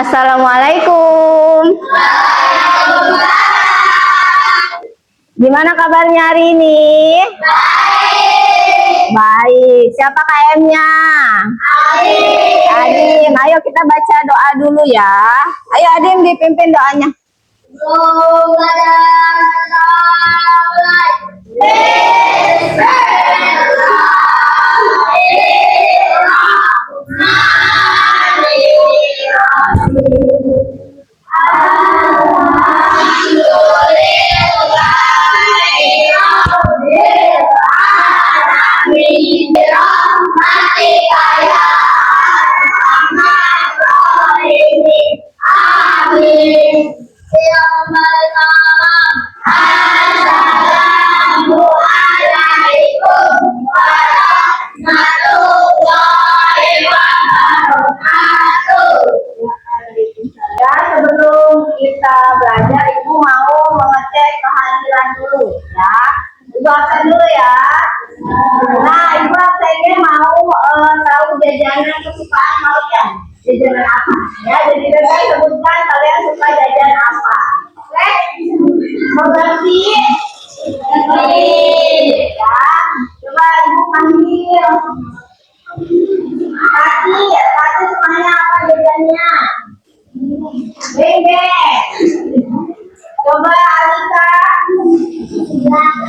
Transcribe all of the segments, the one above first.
Assalamualaikum. Gimana kabarnya hari ini? Baik. Siapa KM-nya? Adim. Ayo kita baca doa dulu ya. Ayo Adim dipimpin doanya. Sebelum kita belajar, Ibu mau mengecek kehadiran dulu ya. Ibu absen dulu ya. Nah, Ibu absennya mau tahu jajanan kesukaan kalian. Jajanan apa? Ya, jadi bebas sebutkan kalian suka jajan apa. Oke? Mengerti? Ya. Coba Ibu panggil. Tati sukanya apa jajannya? Bebe. Coba Alika.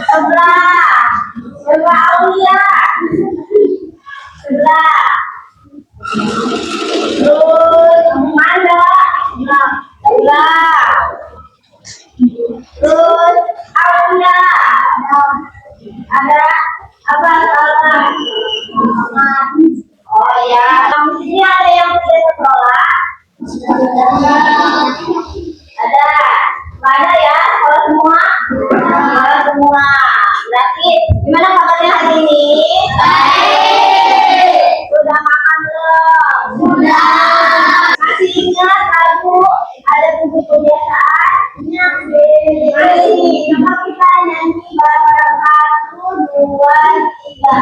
Sebelah. Coba Aulia. Sebelah. Terus Manda. Sebelah. Terus Aulia. Ada apa? Oh ya. Di sini ada yang kerja sekolah. Ada. Ada ya, kalau semua? Kalau semua. Berarti gimana kabarnya hari ini? Baik. Sudah makan belum? Sudah. Masih ingat lagu ada 7 kebiasaan? Masih. Coba kita nyanyi bareng 1, 2, 3.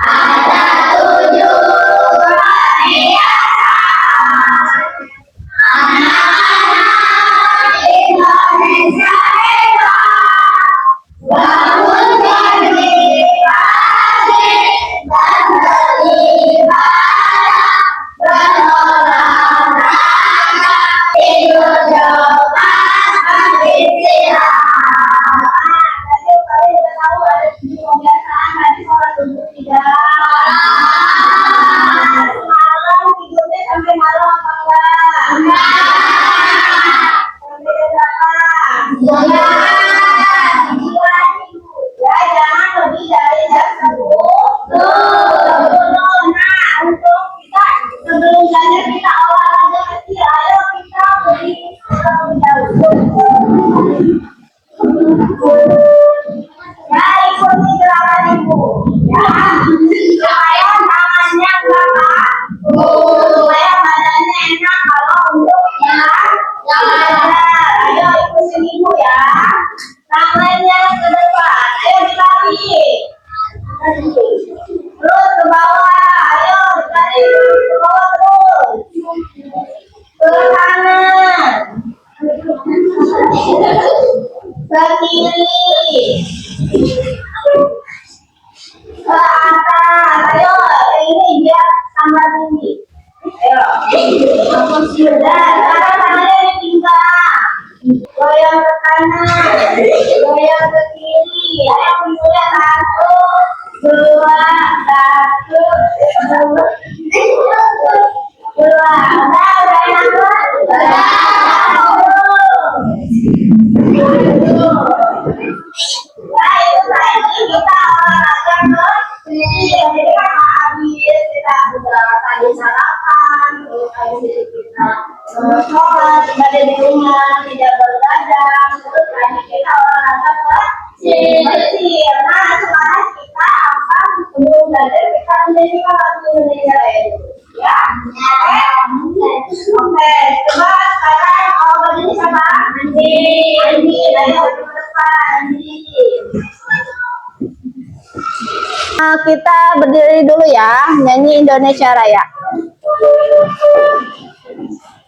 Ada 7 kebiasaan. Goyang ke kanan, goyang ke kiri. Ayo mulai 1, 2, 1, 2. Udah enak kita olahraga jadi kan habis kita udah tadi sarapan, terus habis kita sholat, ibadah di rumah, tidak bergadang, terus tadi kita olahraga bersih. Nah sekarang kita akan sebelum belajar kita menyanyikan lagu Indonesia Raya ya. Oke, coba sekarang berdiri sama Andi. Ayo ke depan Andi. Kita berdiri dulu ya, nyanyi Indonesia Raya.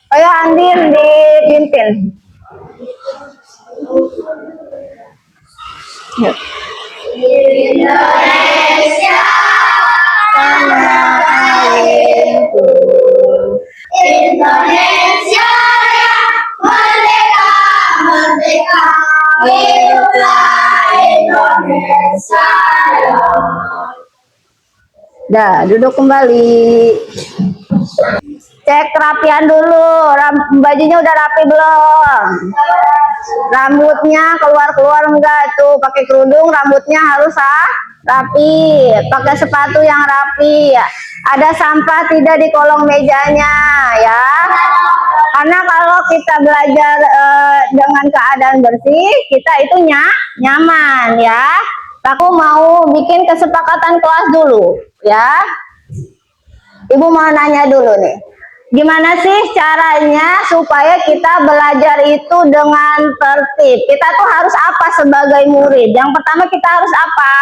Ayo Andin dipimpin. Yuk. Indonesia tanah airku, Indonesia yang merdeka, merdeka, hiduplah Indonesia. Dah, duduk kembali. Cek kerapian dulu, bajunya udah rapi belum? Rambutnya keluar-keluar enggak tuh, pakai kerudung rambutnya harus rapi, pakai sepatu yang rapi. Ada sampah tidak di kolong mejanya ya. Karena kalau kita belajar dengan keadaan bersih, kita itu nyaman ya. Aku mau bikin kesepakatan kelas dulu ya. Ibu mau nanya dulu nih. Gimana sih caranya supaya kita belajar itu dengan tertib? Kita tuh harus apa sebagai murid? Yang pertama kita harus apa?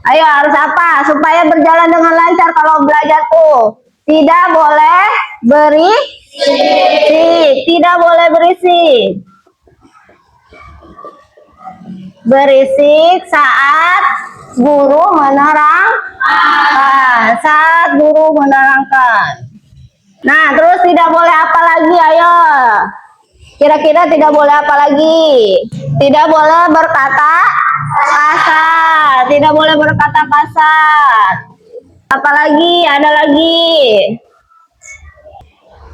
Ayo harus apa? Supaya berjalan dengan lancar kalau belajar tuh. Tidak boleh berisik. Tidak boleh berisik. Berisik saat guru menerangkan. Saat guru menerangkan. Nah, terus tidak boleh apa lagi? Ayo. Kira-kira tidak boleh apa lagi? Tidak boleh berkata kasar. Tidak boleh berkata kasar. Apalagi? Ada lagi.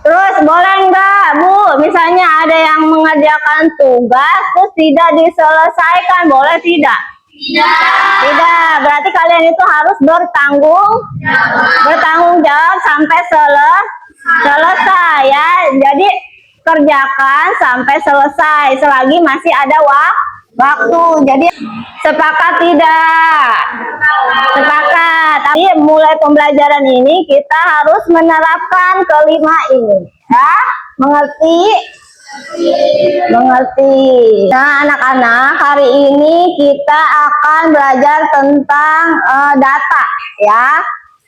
Terus boleh enggak, Bu? Misalnya ada yang mengerjakan tugas terus tidak diselesaikan, boleh tidak? Tidak. Berarti kalian itu harus bertanggung jawab sampai selesai ya. Jadi kerjakan sampai selesai selagi masih ada waktu. Jadi sepakat tidak? Sepakat. Tapi mulai pembelajaran ini kita harus menerapkan kelima ini ya. Mengerti? Nah anak-anak, hari ini kita akan belajar tentang data ya.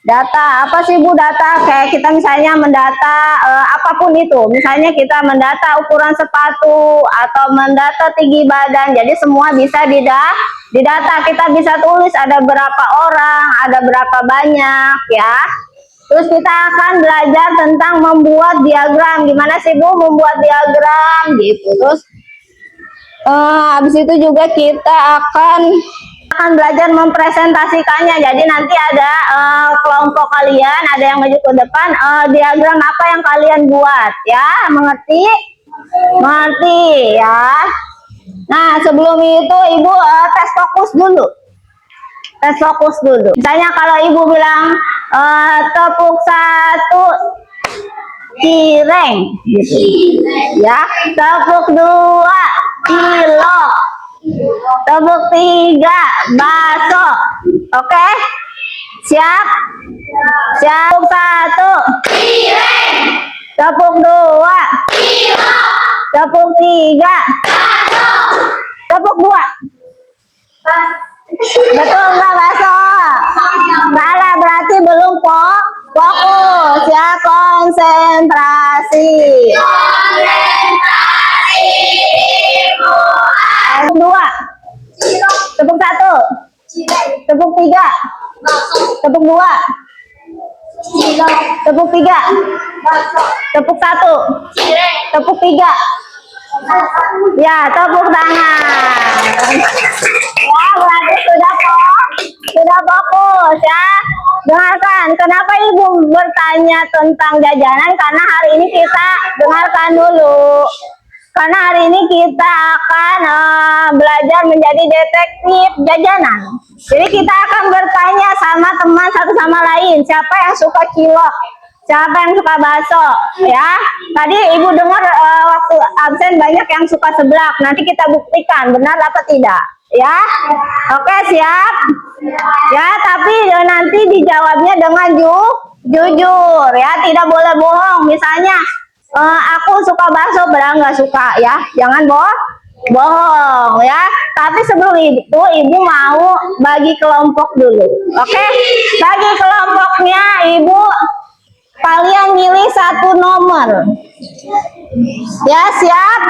Data apa sih Bu? Data kayak kita misalnya mendata apapun itu, misalnya kita mendata ukuran sepatu atau mendata tinggi badan. Jadi semua bisa didata. Kita bisa tulis ada berapa orang, ada berapa banyak ya. Terus kita akan belajar tentang membuat diagram. Gimana sih Bu membuat diagram gitu. Terus habis itu juga kita akan belajar mempresentasikannya. Jadi nanti ada kelompok kalian, ada yang maju ke depan, diagram apa yang kalian buat ya. Mengerti? Mengerti ya. Nah sebelum itu Ibu tes fokus dulu. Tes fokus dulu. Misalnya kalau Ibu bilang tepuk satu cireng gitu ya. Tepuk dua cilok. Tepuk tiga bakso. Oke? Siap? Siap. Tepuk satu cireng. Tepuk dua cilok. Tepuk tiga bakso. Tepuk dua. Betul nggak bakso? Salah, berarti belum fokus ya. Konsentrasi. Tepuk dua. Tepuk satu. Tepuk tiga. Tepuk dua. Tepuk tiga. Tepuk satu. Tepuk tiga. Ya, tepuk tangan. Ya, berarti sudah fokus ya. Dengarkan, kenapa Ibu bertanya tentang jajanan? Karena hari ini kita dengarkan dulu. Karena hari ini kita akan belajar menjadi detektif jajanan. Jadi kita akan bertanya sama teman satu sama lain, siapa yang suka cilok, siapa yang suka bakso, ya. Tadi Ibu dengar waktu absen banyak yang suka seblak. Nanti kita buktikan benar apa tidak, ya. Oke, siap? Ya, tapi nanti dijawabnya dengan jujur, ya. Tidak boleh bohong. Misalnya, aku suka bakso, padahal nggak suka, ya. Jangan bohong, ya. Tapi sebelum itu Ibu mau bagi kelompok dulu. Oke? Bagi kelompoknya Ibu kalian milih satu nomor. Ya, siap?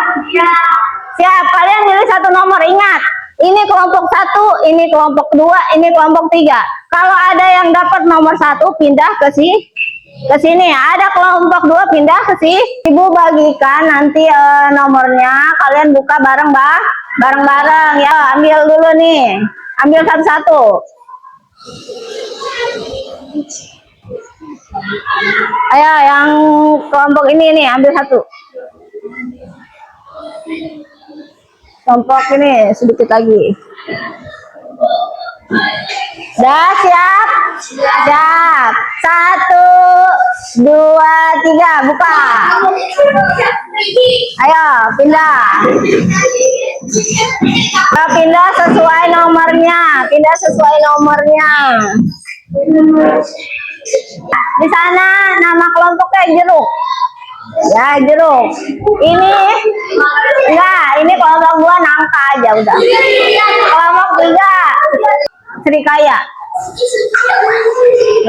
Siap, kalian milih satu nomor. Ingat, ini kelompok 1, ini kelompok 2, ini kelompok 3. Kalau ada yang dapat nomor 1, pindah ke sini. Ada kelompok 2 pindah ke sini. Ibu bagikan nanti nomornya. Kalian buka bareng-bareng ya. Ambil dulu nih. Ambil satu-satu. Ayo, yang kelompok ini nih, ambil satu. Kelompok ini sedikit lagi. Dah siap? Siap. 1, 2, 3, buka. Ayo, pindah. Pindah sesuai nomornya. Pindah sesuai nomornya. Di sana nama kelompoknya jeruk. Ya, jeruk. Ini enggak, ini kelompok 2 nangka aja udah. Kelompok 3 serikaya.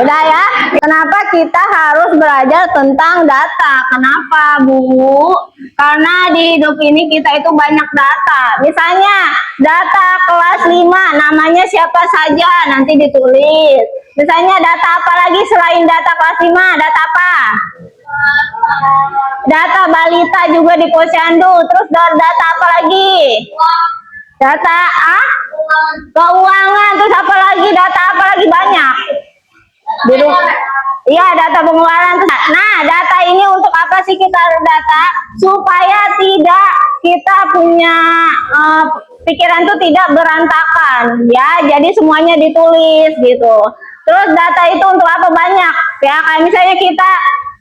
Udah ya. Kenapa kita harus belajar tentang data? Kenapa, Bu? Karena di hidup ini kita itu banyak data. Misalnya data kelas 5 namanya siapa saja nanti ditulis. Misalnya data apa lagi selain data kelas 5? Data apa? Data balita juga di posyandu. Terus data apa lagi? Data keuangan. Terus apa lagi? Data apa lagi? Banyak. Iya, data pengeluaran. Nah, data ini untuk apa sih kita data? Supaya tidak kita punya pikiran tuh tidak berantakan ya. Jadi semuanya ditulis gitu. Terus data itu untuk apa? Banyak ya. Kayak misalnya kita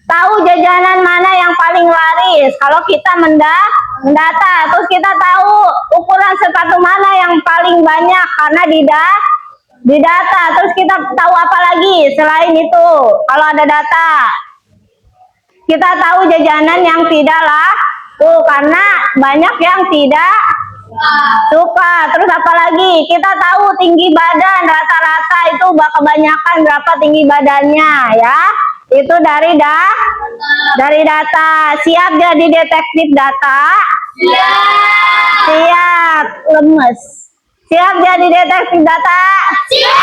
tahu jajanan mana yang paling laris kalau kita mendata. Terus kita tahu ukuran sepatu mana yang paling banyak karena di data. Terus kita tahu apa lagi selain itu kalau ada data? Kita tahu jajanan yang tidak laku karena banyak yang tidak suka. Terus apa lagi? Kita tahu tinggi badan rata-rata itu kebanyakan berapa tinggi badannya ya. Itu dari data. Siap jadi detektif data? Siap. Siap. Lemes. Siap jadi detektif data? Siap.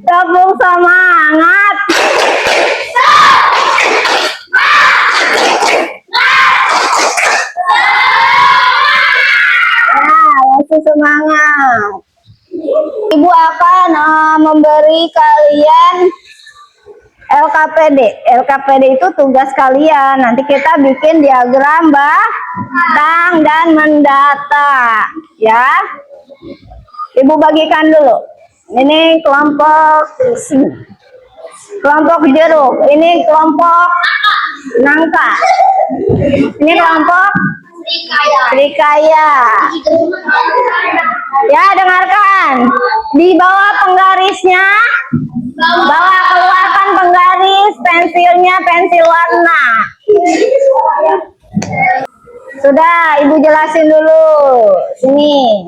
Tepuk semangat. Masih semangat. Ibu akan memberi kalian LKPD. LKPD itu tugas kalian. Nanti kita bikin diagram batang dan mendata. Ya. Ibu bagikan dulu. Ini kelompok jeruk. Ini kelompok nangka. Ini kelompok serikaya. Ya, dengarkan. Di bawah penggarisnya, keluarkan penggaris, pensilnya pensil warna. Sudah, Ibu jelasin dulu. Sini.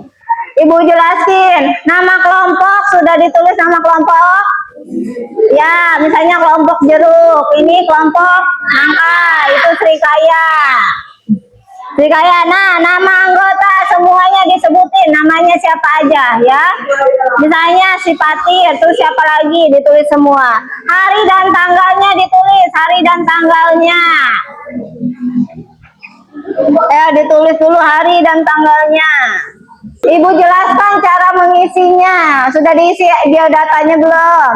Ibu jelasin. Nama kelompok sudah ditulis nama kelompok. Ya, misalnya kelompok jeruk. Ini kelompok nangka. Itu serikaya. Serikaya. Nah, nama anggota semuanya disebutin. Namanya siapa aja ya. Misalnya si Pati. Terus siapa lagi? Ditulis semua. Hari dan tanggalnya ditulis. Hari dan tanggalnya. Ya, ditulis dulu hari dan tanggalnya. Ibu jelaskan cara mengisinya. Sudah diisi biodatanya belum?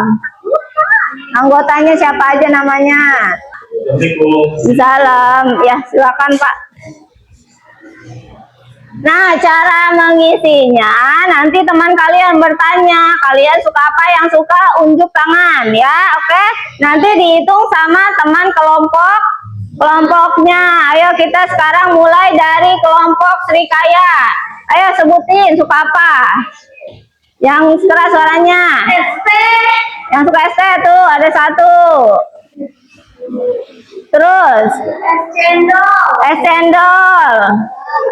Anggotanya siapa aja namanya? Salam. Ya, silakan Pak. Nah, cara mengisinya nanti teman kalian bertanya, kalian suka apa? Yang suka unjuk tangan ya, oke? Nanti dihitung sama teman kelompoknya. Ayo kita sekarang mulai dari kelompok serikaya. Ayo sebutin suka apa? Yang keras suaranya. ST. Yang suka ST tuh ada 1. Terus es cendol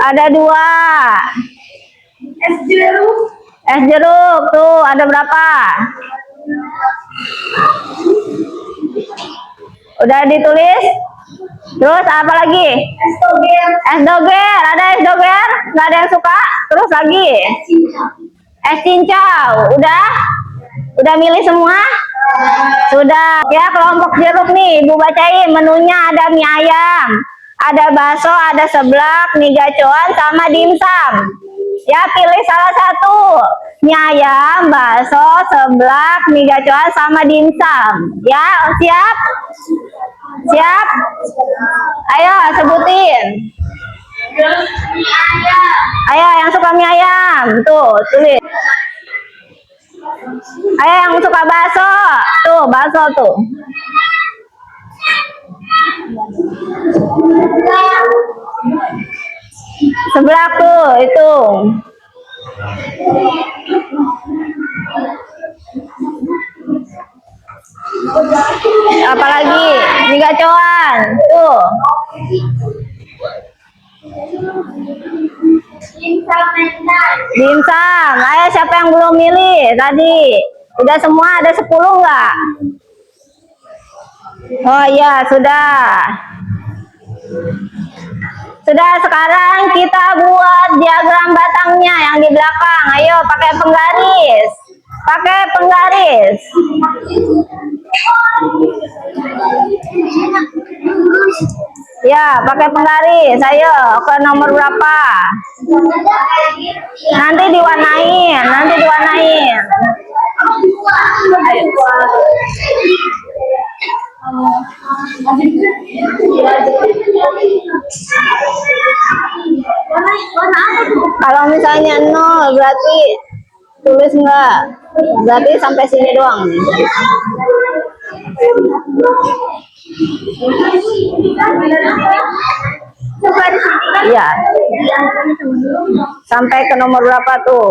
ada 2. Es jeruk tuh ada berapa? Udah ditulis? Terus apa lagi? Es doger. Ada es doger? Nggak ada yang suka? Terus lagi? Es cincau. Udah? Udah milih semua? Sudah. Ya, kelompok jeruk nih, Ibu bacain menunya. Ada mie ayam, ada bakso, ada seblak, mie gacoan, sama dimsum. Ya, pilih salah satu. Mie ayam, bakso, seblak, mie gacoan, sama dimsum. Ya, siap? Siap? Ayo, sebutin. Ayo, yang suka mie ayam. Tuh, tulis. Ayo, yang suka bakso. Tuh, bakso tuh. Seblak tuh, itu. Apalagi mie gacoan tuh. Dimsum. Ayo, siapa yang belum milih tadi? Udah semua? Ada 10 nggak? Oh iya, sudah. Sudah, sekarang kita buat diagram batangnya yang di belakang. Ayo, pakai penggaris. Pakai penggaris. Ya, pakai penggaris. Ayo, ke nomor berapa? Nanti diwarnain, nanti diwarnain. Kalau misalnya 0 berarti tulis enggak? Berarti sampai sini doang nih. Iya. Sampai ke nomor berapa tuh?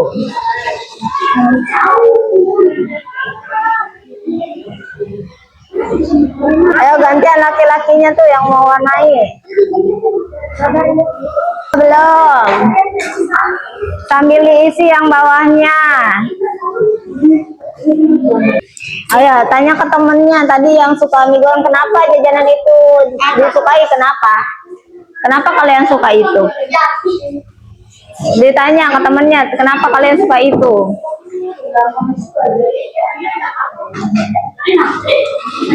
Ayo gantian laki-lakinya tuh yang mau warnai. Belum. Sambil diisi yang bawahnya. Ayo tanya ke temennya tadi yang suka mie goreng, kenapa jajanan itu disukai, kenapa? Kenapa kalian suka itu? Ditanya ke temennya, kenapa kalian suka itu?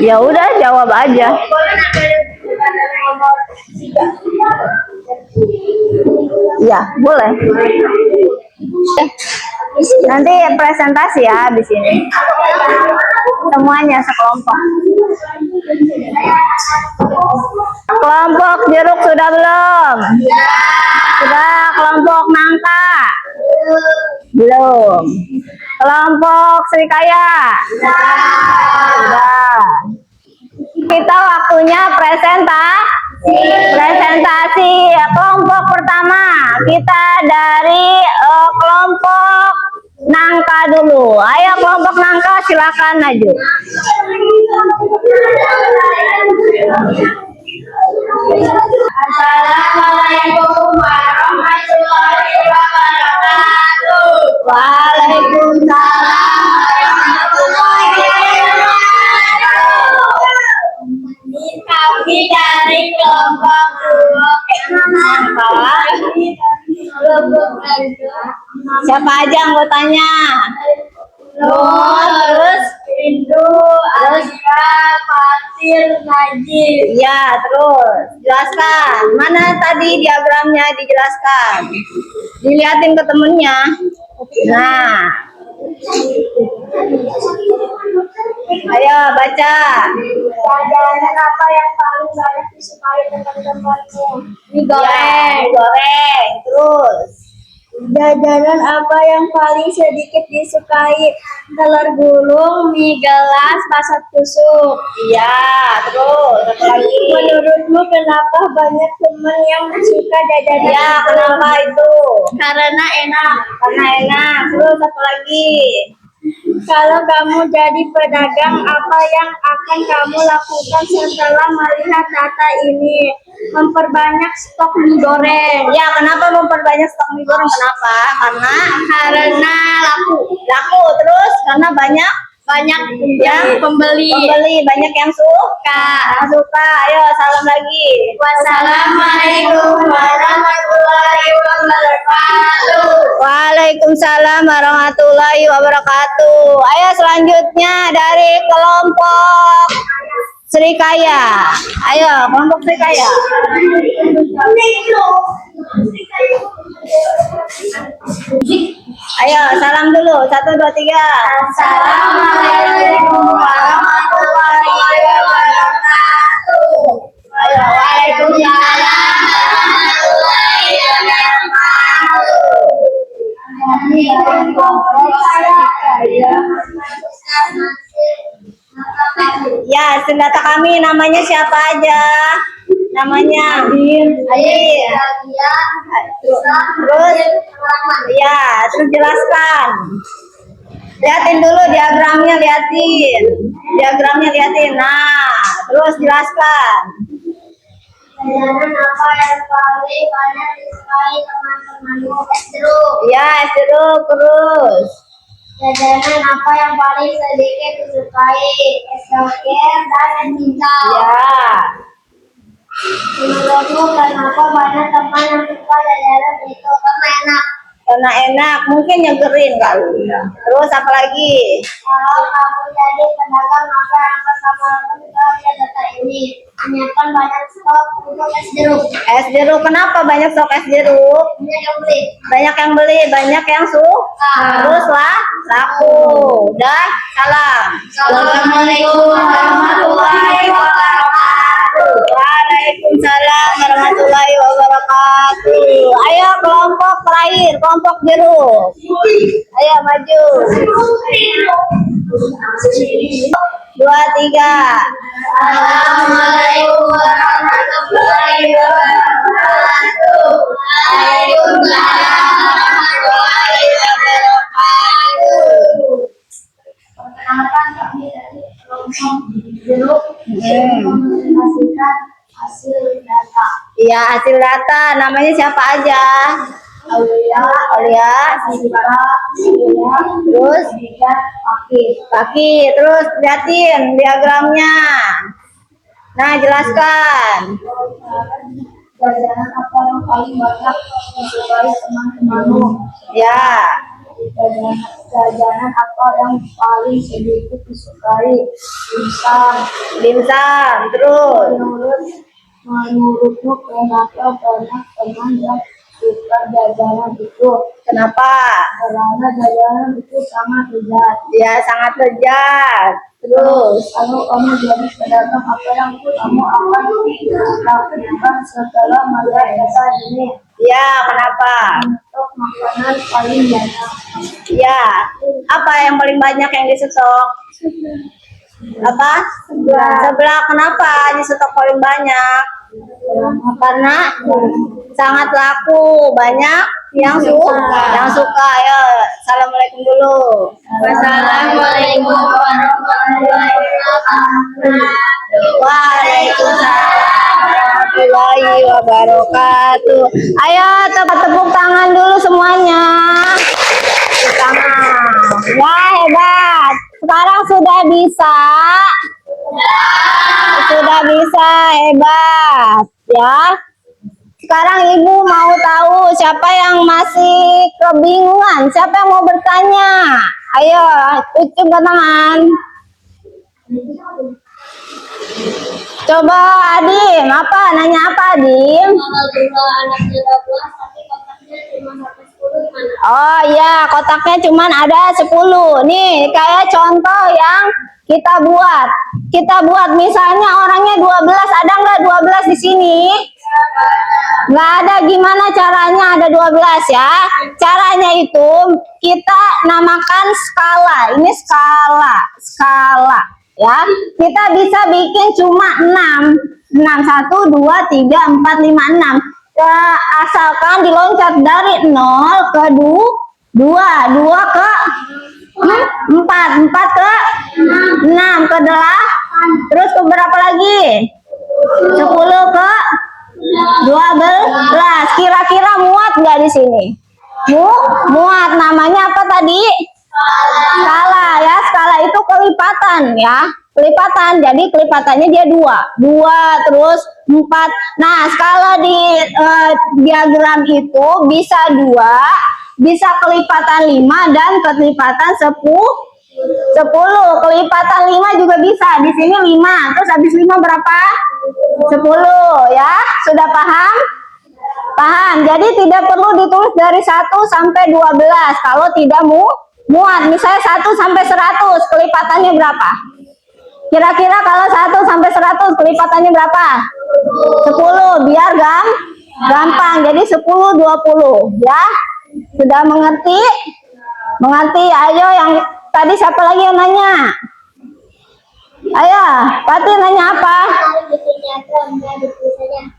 Ya udah, jawab aja. Ya, boleh. Nanti presentasi ya di sini. Semuanya sekelompok. Kelompok jeruk sudah belum? Sudah. Kelompok nangka? Belum. Kelompok serikaya? Sudah. Kita waktunya presentasi. Kelompok pertama kita dari kelompok nangka dulu. Ayo kelompok nangka, silakan maju. Assalamualaikum warahmatullahi wabarakatuh. Waalaikumsalam warahmatullahi wabarakatuh. Kami dari kelompok Siapa aja anggotanya? terus Rindu, Azra, Fatir, Najib. Ya, terus jelaskan. Mana tadi diagramnya, dijelaskan. Dilihatin ke temennya. Nah, ayo baca. Jajanan apa yang paling banyak disukai teman-temanmu? Mie goreng. Mie goreng. Terus Jajanan apa yang paling sedikit disukai? Telur gulung, mie gelas, pasat tusuk. iya, terus apa lagi? Menurutmu kenapa banyak teman yang suka jajanan Ya, itu? kenapa itu? Karena enak. Karena enak. Terus apa lagi? Kalau kamu jadi pedagang, apa yang akan kamu lakukan setelah melihat data ini? Memperbanyak stok mie goreng. Ya, kenapa memperbanyak stok mie goreng? Kenapa? Karena Karena laku. laku. Terus karena banyak banyak yang pembeli. Banyak yang suka. Ayo salam lagi. Wassalamualaikum warahmatullahi wabarakatuh. Waalaikumsalam warahmatullahi wabarakatuh. Ayo selanjutnya dari kelompok Srikaya. Ayo kelompok Srikaya. Ayo salam dulu. 1, 2, 3. Assalamualaikum warahmatullahi wabarakatuh. Ayo, Waalaikumsalam warahmatullahi wabarakatuh. ya, senjata kami namanya siapa aja? Namanya Ayin. Terus ya, terus jelaskan. Liatin dulu diagramnya, liatin. Nah, terus jelaskan. Jajanan apa yang paling banyak disukai teman-temanmu? Es jeruk. Ya, es jeruk. Terus Jajanan apa yang paling sedikit disukai? Es doger dan es cincau. ya, Menurutmu kenapa banyak teman yang suka jajanan itu? Karena enak. karena enak, mungkin nyegerin kali. Terus apa lagi? Kalau kamu jadi pedagang, maka yang pertama lakukan data ini. Menyiapkan banyak stok untuk es jeruk. Es jeruk, kenapa banyak stok es jeruk? Banyak yang beli. Banyak yang suka. Terus laku. Udah, salam. Assalamualaikum warahmatullahi wabarakatuh. Waalaikumsalam warahmatullahi wabarakatuh. Ayo kelompok terakhir, kelompok jeruk. Ayo maju. 2, 3. Assalamualaikum warahmatullahi wabarakatuh. Waalaikumsalam warahmatullahi wabarakatuh. Perkenalkan kami dari kelompok jeruk mempresentasikan hasil data. Iya, hasil data. Namanya siapa aja? Aulia, Sifra, terus Paki. Terus liatin diagramnya. Nah, jelaskan. Jajanan apa yang paling banyak disukai teman-temanmu? Ya, Jajanan apa yang paling sedikit disukai? dimsum. Terus Menurutmu kenapa banyak teman yang suka jajanan itu? kenapa? Karena jajanan itu sangat lezat. Ya, sangat lezat. Terus Kalau kamu jadi pedagang, apa yang kamu akan lakukan setelah melihat data ini? ya, kenapa? Untuk makanan paling banyak. Ya, apa yang paling banyak yang disetok? Apa? Sebelah. Kenapa disetok paling banyak? Karena sangat laku, banyak yang suka. Ayo, assalamualaikum dulu. Wassalamualaikum warahmatullahi wabarakatuh. Waalaikumsalam warahmatullahi wabarakatuh. Ayo tepuk tangan dulu semuanya. Tepuk tangan. Ya, hebat. Sekarang sudah bisa. Hebat ya. Sekarang ibu mau tahu siapa yang masih kebingungan, siapa yang mau bertanya. Ayo, coba tangan. Coba Adim, nanya apa Adim? Kalau jumlah anaknya 12 tapi kotaknya cuma sampai 10 gimana? Oh iya, kotaknya cuma ada 10. Nih, kayak contoh yang kita buat misalnya orangnya 12, ada nggak 12 di sini? Nggak ada. Gimana caranya ada 12 ya? Caranya itu kita namakan skala. Ini skala ya. Kita bisa bikin cuma 6. 1, 2, 3, 4, 5, 6. Asalkan diloncat dari 0 ke 2, 2 ke 4, 4 ke 6 ke 8, terus ke berapa lagi? 10 ke 12. Kira-kira muat nggak di sini? Muat. Namanya apa tadi? Skala ya. Skala itu kelipatan ya, kelipatan. Jadi kelipatannya dia 2 terus 4. Nah, skala di diagram itu bisa 2, bisa kelipatan 5 dan kelipatan 10. Kelipatan 5 juga bisa. Di sini 5, terus habis 5 berapa? 10 ya. Sudah paham? Paham. Jadi tidak perlu ditulis dari 1 sampai 12 kalau tidak muat. Misalnya 1 sampai 100, kelipatannya berapa? Kira-kira kalau 1 sampai 100 kelipatannya berapa? 10, biar gampang. Jadi 10 20 ya. Sudah mengerti? Mengerti? Ayo, yang tadi siapa lagi yang nanya? Ayo, Pati nanya apa?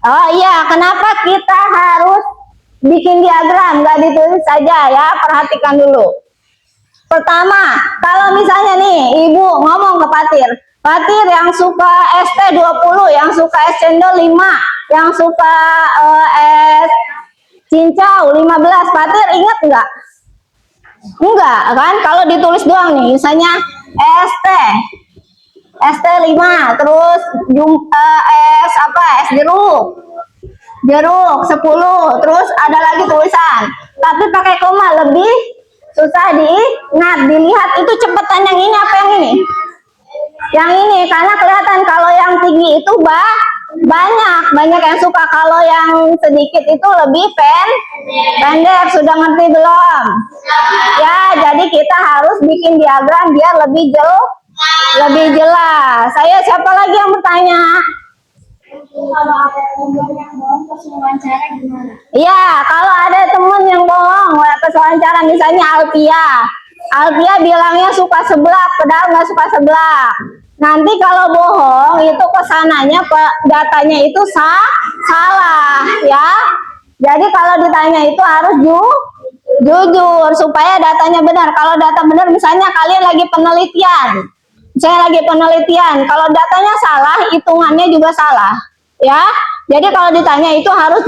Oh iya, kenapa kita harus bikin diagram? Nggak ditulis saja ya, perhatikan dulu. Pertama, kalau misalnya nih ibu ngomong ke Patir, Patir yang suka ST 20, yang suka es cendol 5, yang suka es cincau 15, Patir ingat nggak? Enggak kan? Kalau ditulis doang nih, misalnya ST 5, terus es apa? Es jeruk 10, terus ada lagi tulisan, tapi pakai koma lebih susah diingat. Dilihat itu cepetan yang ini apa yang ini? Yang ini, karena kelihatan kalau yang tinggi itu banyak yang suka, kalau yang sedikit itu lebih pendek. Sudah ngerti belum? Ya, jadi kita harus bikin diagram biar lebih jelas. Saya siapa lagi yang bertanya? Kalau ada teman yang bohong pas wawancara gimana? Iya, kalau ada temen yang bohong pas wawancara, misalnya Alpia bilangnya suka seblak, padahal nggak suka seblak. Nanti kalau bohong itu kesananya datanya itu salah ya. Jadi kalau ditanya itu harus jujur supaya datanya benar. Kalau data benar, misalnya kalian lagi penelitian, saya lagi penelitian, kalau datanya salah, hitungannya juga salah ya. Jadi kalau ditanya itu harus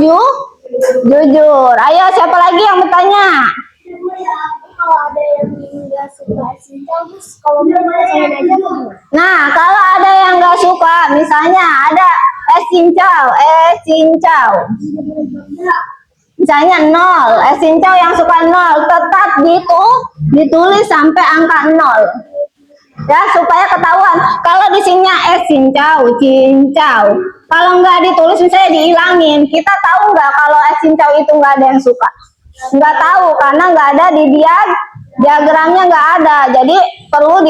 jujur. Ayo, siapa lagi yang bertanya? Kalau ada yang nggak suka cincau, terus kalau mau pasangan aja tuh. Nah, kalau ada yang nggak suka, misalnya ada es cincau, misalnya 0, es cincau yang suka 0, tetap ditulis sampai angka 0 ya, supaya ketahuan. Kalau di sininya es cincau, kalau nggak ditulis misalnya dihilangin, kita tahu nggak kalau es cincau itu nggak ada yang suka? Nggak tahu, karena nggak ada di diagramnya, nggak ada. Jadi perlu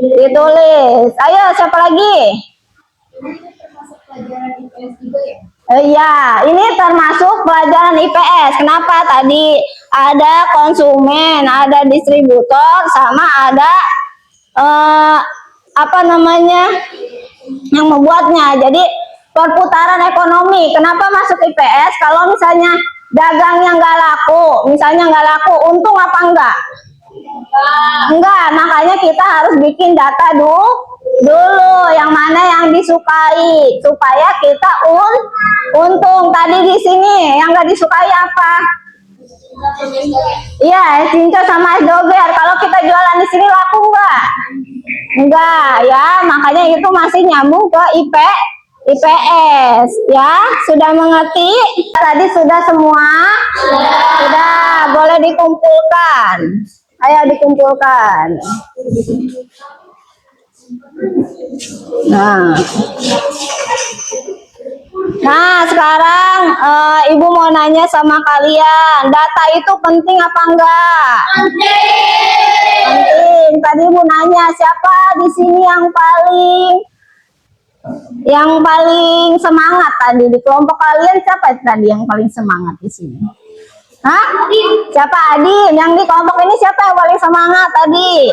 ditulis. Ayo, siapa lagi? Iya, ini termasuk pelajaran IPS. Kenapa? Tadi ada konsumen, ada distributor, sama ada apa namanya yang membuatnya. Jadi perputaran ekonomi. Kenapa masuk IPS? Kalau misalnya dagangnya nggak laku, untung apa enggak? Enggak, makanya kita harus bikin data dulu yang mana yang disukai supaya kita untung. Tadi di sini yang nggak disukai apa? Iya, es cincau sama es doger. Kalau kita jualan di sini laku enggak? Enggak ya, makanya itu masih nyambung ke IPS ya. Sudah mengerti? Tadi sudah semua? Sudah, boleh dikumpulkan. Ayo dikumpulkan. Nah, sekarang Ibu mau nanya sama kalian, data itu penting apa enggak? Penting. Tadi Ibu nanya siapa di sini yang paling semangat tadi di kelompok kalian, siapa tadi yang paling semangat di sini? Hah? Siapa? Adim. Yang di kelompok ini siapa yang paling semangat tadi?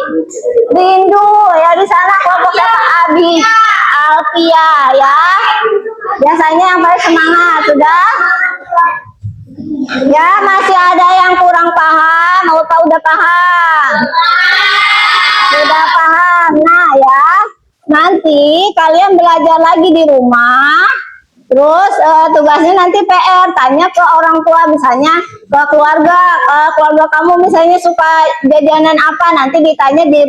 Rindu. Ya, di sana kelompok siapa? Abi, Alfia ya. Biasanya yang paling semangat. Sudah? Ya, masih ada yang kurang paham. Apa udah paham? Sudah paham. Nah ya, nanti kalian belajar lagi di rumah. Terus tugasnya nanti PR, tanya ke orang tua, misalnya ke keluarga kamu misalnya suka jajanan apa, nanti ditanya di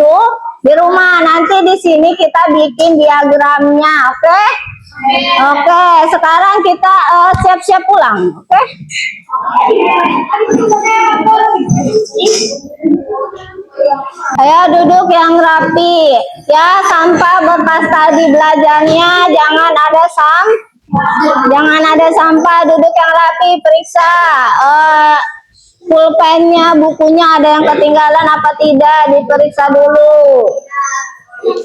Di rumah nanti di sini kita bikin diagramnya, oke? Oke, sekarang kita siap-siap pulang, oke? Ayo duduk yang rapi, ya. Sampah bekas tadi belajarnya jangan ada sampah. Duduk yang rapi, periksa pulpennya, bukunya ada yang ketinggalan apa tidak, diperiksa dulu.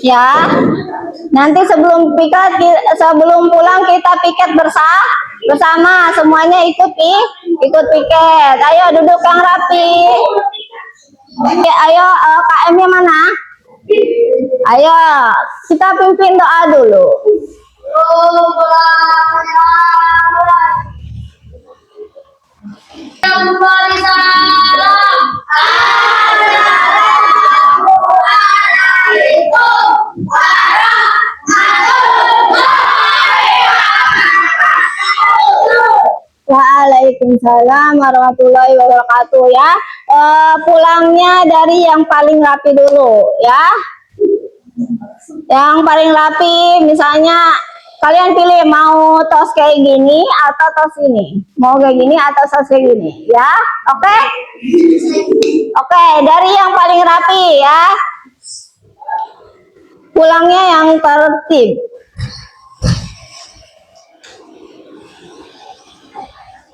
Ya, nanti sebelum pulang kita piket bersama, semuanya ikut piket. Ayo duduk yang rapi. Oke, ayo KM-nya mana? Ayo kita pimpin doa dulu. Waalaikumsalam warahmatullahi wabarakatuh, ya. Pulangnya dari yang paling rapi dulu, ya. Yang paling rapi, misalnya kalian pilih mau tos kayak gini atau tos ini. Mau kayak gini atau tos kayak gini, ya. Oke? Oke, dari yang paling rapi, ya. Pulangnya yang tertib.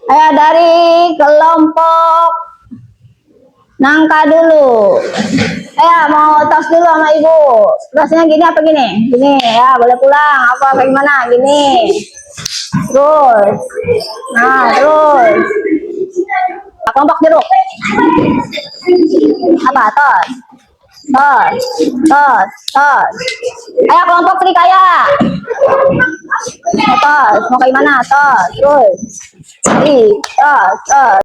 Ayo dari kelompok nangka dulu. Ayo mau tos dulu sama ibu. Tosnya gini apa gini? Gini, ya boleh pulang. Apa bagaimana? Gini. Terus. Nah, terus. Kelompok jeruk. Apa? Tos. Tos. Ayo kelompok serikaya. Tos. Mau kayak mana? Tos. Terus. Tos.